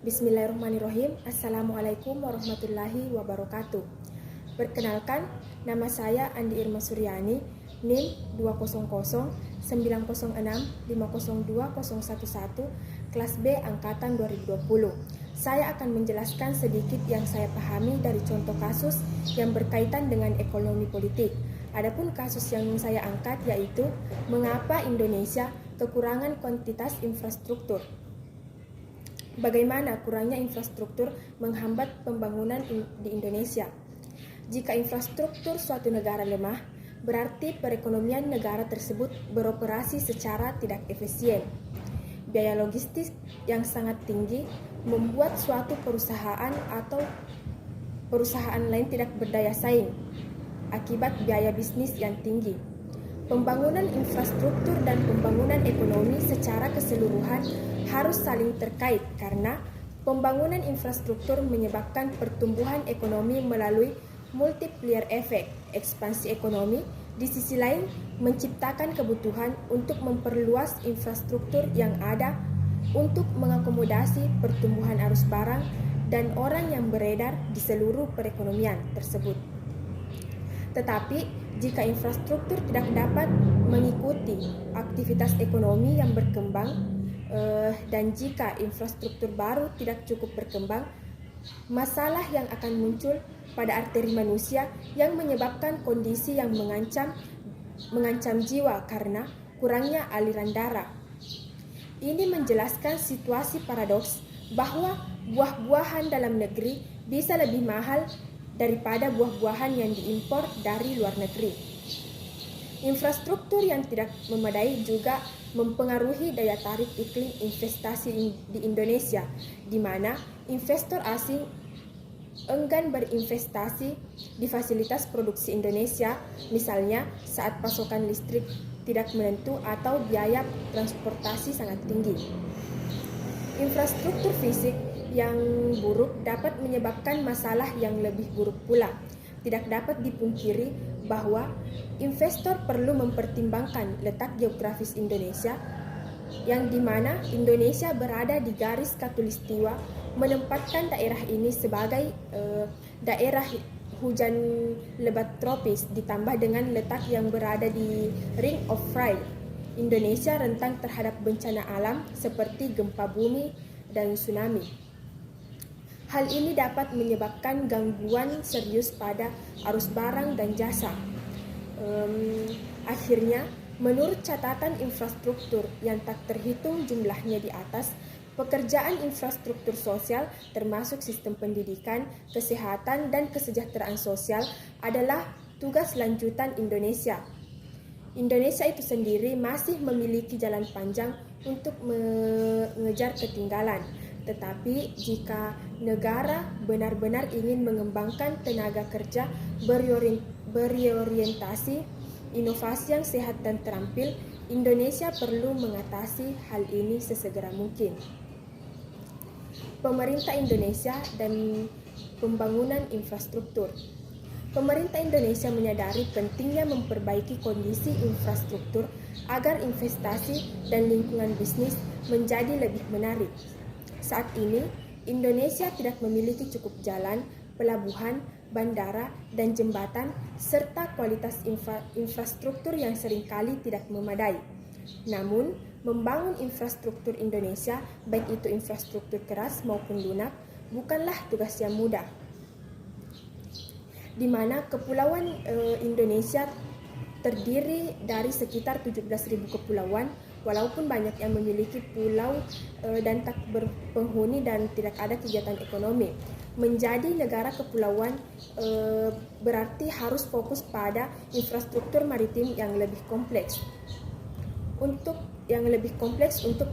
Bismillahirrahmanirrahim. Assalamualaikum warahmatullahi wabarakatuh. Perkenalkan, nama saya Andi Irma Suryani, NIM 2009065020111, kelas B angkatan 2020. Saya akan menjelaskan sedikit yang saya pahami dari contoh kasus yang berkaitan dengan ekonomi politik. Adapun kasus yang saya angkat yaitu mengapa Indonesia kekurangan kuantitas infrastruktur. Bagaimana kurangnya infrastruktur menghambat pembangunan di Indonesia? Jika infrastruktur suatu negara lemah, berarti perekonomian negara tersebut beroperasi secara tidak efisien. Biaya logistik yang sangat tinggi membuat suatu perusahaan atau perusahaan lain tidak berdaya saing akibat biaya bisnis yang tinggi. Pembangunan infrastruktur dan pembangunan ekonomi secara keseluruhan harus saling terkait karena pembangunan infrastruktur menyebabkan pertumbuhan ekonomi melalui multiplier effect, ekspansi ekonomi, di sisi lain menciptakan kebutuhan untuk memperluas infrastruktur yang ada untuk mengakomodasi pertumbuhan arus barang dan orang yang beredar di seluruh perekonomian tersebut. Tetapi jika infrastruktur tidak dapat mengikuti aktivitas ekonomi yang berkembang dan jika infrastruktur baru tidak cukup berkembang, masalah yang akan muncul pada arteri manusia yang menyebabkan kondisi yang mengancam jiwa karena kurangnya aliran darah. Ini menjelaskan situasi paradoks bahwa buah-buahan dalam negeri bisa lebih mahal daripada buah-buahan yang diimpor dari luar negeri. Infrastruktur yang tidak memadai juga mempengaruhi daya tarik iklim investasi di Indonesia, di mana investor asing enggan berinvestasi di fasilitas produksi Indonesia, misalnya saat pasokan listrik tidak menentu atau biaya transportasi sangat tinggi. Infrastruktur fisik yang buruk dapat menyebabkan masalah yang lebih buruk pula. Tidak dapat dipungkiri bahwa investor perlu mempertimbangkan letak geografis Indonesia, yang dimana Indonesia berada di garis khatulistiwa, menempatkan daerah ini sebagai daerah hujan lebat tropis, ditambah dengan letak yang berada di Ring of Fire. Indonesia rentan terhadap bencana alam seperti gempa bumi dan tsunami. Hal ini dapat menyebabkan gangguan serius pada arus barang dan jasa. Akhirnya, menurut catatan infrastruktur yang tak terhitung jumlahnya di atas, pekerjaan infrastruktur sosial termasuk sistem pendidikan, kesehatan, dan kesejahteraan sosial adalah tugas lanjutan Indonesia. Indonesia itu sendiri masih memiliki jalan panjang untuk mengejar ketinggalan. Tetapi jika negara benar-benar ingin mengembangkan tenaga kerja berorientasi inovasi yang sehat dan terampil, Indonesia perlu mengatasi hal ini sesegera mungkin. Pemerintah Indonesia dan pembangunan infrastruktur. Pemerintah Indonesia menyadari pentingnya memperbaiki kondisi infrastruktur agar investasi dan lingkungan bisnis menjadi lebih menarik. Saat ini, Indonesia tidak memiliki cukup jalan, pelabuhan, bandara, dan jembatan, serta kualitas infrastruktur yang seringkali tidak memadai. Namun, membangun infrastruktur Indonesia, baik itu infrastruktur keras maupun lunak, bukanlah tugas yang mudah. Di mana kepulauan Indonesia terdiri dari sekitar 17.000 kepulauan, walaupun banyak yang memiliki pulau dan tak berpenghuni dan tidak ada kegiatan ekonomi. Menjadi negara kepulauan berarti harus fokus pada infrastruktur maritim yang lebih kompleks. Untuk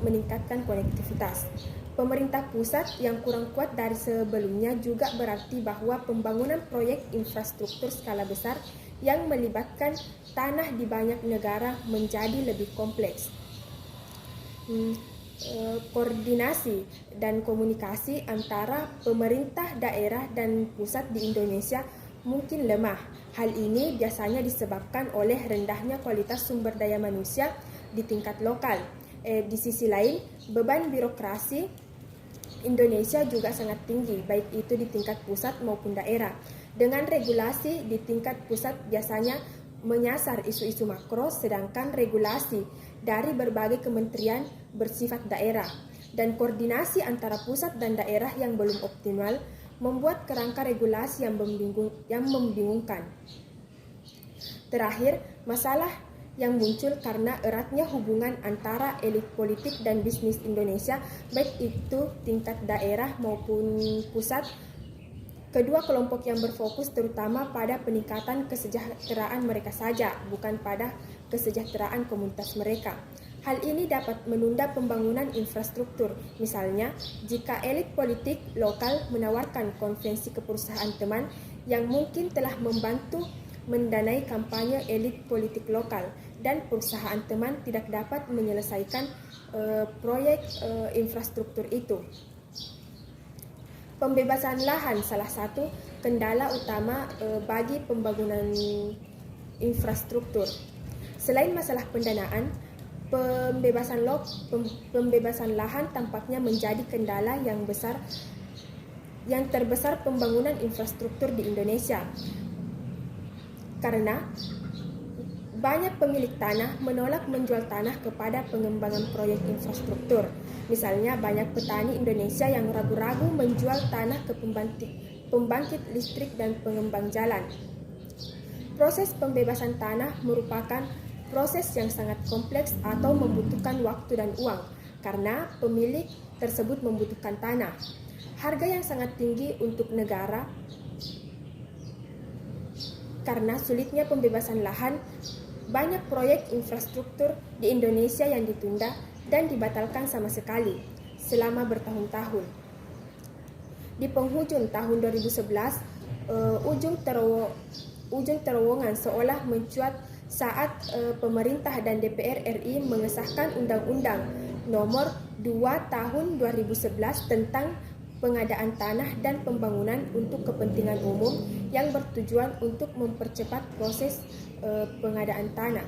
meningkatkan konektivitas. Pemerintah pusat yang kurang kuat dari sebelumnya juga berarti bahwa pembangunan proyek infrastruktur skala besar yang melibatkan tanah di banyak negara menjadi lebih kompleks. Koordinasi dan komunikasi antara pemerintah daerah dan pusat di Indonesia mungkin lemah. Hal ini biasanya disebabkan oleh rendahnya kualitas sumber daya manusia di tingkat lokal. Di sisi lain, beban birokrasi Indonesia juga sangat tinggi, baik itu di tingkat pusat maupun daerah. Dengan regulasi di tingkat pusat biasanya menyasar isu-isu makro, sedangkan regulasi dari berbagai kementerian bersifat daerah. Dan koordinasi antara pusat dan daerah yang belum optimal membuat kerangka regulasi yang membingungkan. Terakhir, masalah yang muncul karena eratnya hubungan antara elit politik dan bisnis Indonesia, baik itu tingkat daerah maupun pusat. Kedua kelompok yang berfokus terutama pada peningkatan kesejahteraan mereka saja, bukan pada kesejahteraan komunitas mereka. Hal ini dapat menunda pembangunan infrastruktur. Misalnya, jika elit politik lokal menawarkan konvensi keperusahaan teman yang mungkin telah membantu mendanai kampanye elit politik lokal, dan perusahaan teman tidak dapat menyelesaikan proyek infrastruktur itu. Pembebasan lahan salah satu kendala utama bagi pembangunan infrastruktur. Selain masalah pendanaan, pembebasan lahan tampaknya menjadi kendala yang terbesar pembangunan infrastruktur di Indonesia. Karena banyak pemilik tanah menolak menjual tanah kepada pengembangan proyek infrastruktur. Misalnya, banyak petani Indonesia yang ragu-ragu menjual tanah ke pembangkit listrik dan pengembang jalan. Proses pembebasan tanah merupakan proses yang sangat kompleks atau membutuhkan waktu dan uang, karena pemilik tersebut membutuhkan tanah. Harga yang sangat tinggi untuk negara karena sulitnya pembebasan lahan. Banyak proyek infrastruktur di Indonesia yang ditunda dan dibatalkan sama sekali selama bertahun-tahun. Di penghujung tahun 2011, ujung terowongan seolah mencuat saat pemerintah dan DPR RI mengesahkan Undang-Undang Nomor 2 Tahun 2011 tentang pengadaan tanah dan pembangunan untuk kepentingan umum yang bertujuan untuk mempercepat proses pengadaan tanah.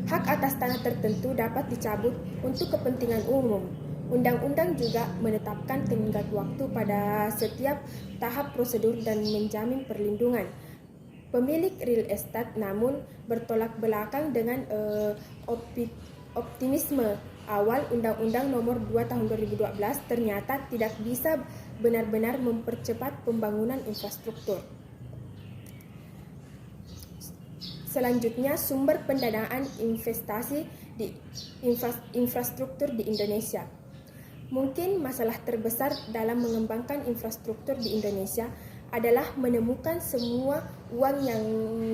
Hak atas tanah tertentu dapat dicabut untuk kepentingan umum. Undang-undang juga menetapkan tenggat waktu pada setiap tahap prosedur dan menjamin perlindungan pemilik real estate, namun bertolak belakang dengan optimisme awal Undang-Undang Nomor 2 Tahun 2012 ternyata tidak bisa benar-benar mempercepat pembangunan infrastruktur. Selanjutnya, sumber pendanaan investasi di infrastruktur di Indonesia. Mungkin masalah terbesar dalam mengembangkan infrastruktur di Indonesia adalah menemukan semua uang yang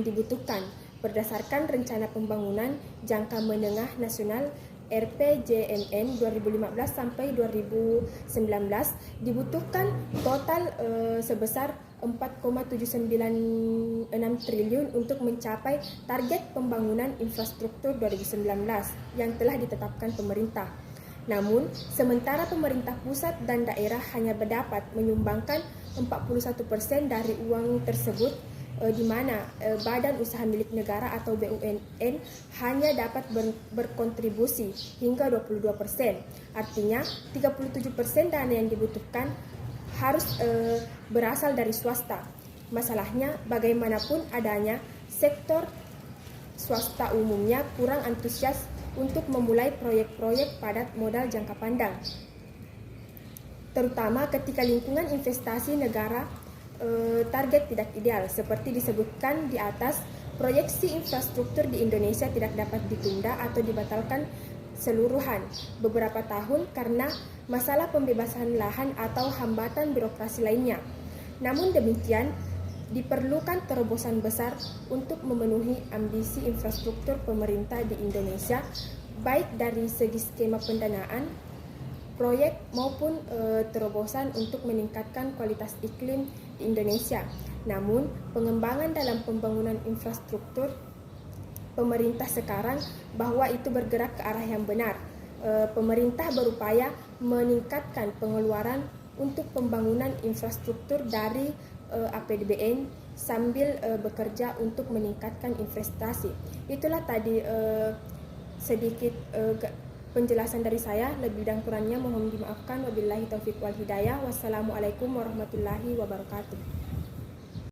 dibutuhkan. Berdasarkan Rencana Pembangunan Jangka Menengah Nasional RPJMN 2015 sampai 2019 dibutuhkan total sebesar 4,796 triliun untuk mencapai target pembangunan infrastruktur 2019 yang telah ditetapkan pemerintah. Namun, sementara pemerintah pusat dan daerah hanya dapat menyumbangkan 41% dari uang tersebut, di mana badan usaha milik negara atau BUMN hanya dapat berkontribusi hingga 22%. Artinya 37% dana yang dibutuhkan harus berasal dari swasta. Masalahnya, bagaimanapun adanya, sektor swasta umumnya kurang antusias untuk memulai proyek-proyek padat modal jangka pandang, terutama ketika lingkungan investasi negara target tidak ideal. Seperti disebutkan di atas, proyeksi infrastruktur di Indonesia tidak dapat ditunda atau dibatalkan seluruhan beberapa tahun karena masalah pembebasan lahan atau hambatan birokrasi lainnya. Namun demikian, diperlukan terobosan besar untuk memenuhi ambisi infrastruktur pemerintah di Indonesia, baik dari segi skema pendanaan, proyek maupun terobosan untuk meningkatkan kualitas iklim di Indonesia. Namun, pengembangan dalam pembangunan infrastruktur pemerintah sekarang bahwa itu bergerak ke arah yang benar. Pemerintah berupaya meningkatkan pengeluaran untuk pembangunan infrastruktur dari APBN sambil bekerja untuk meningkatkan investasi. Itulah tadi sedikit Penjelasan dari saya, lebih dan kurangnya mohon dimaafkan. Wabillahi taufiq wal hidayah. Wassalamualaikum warahmatullahi wabarakatuh.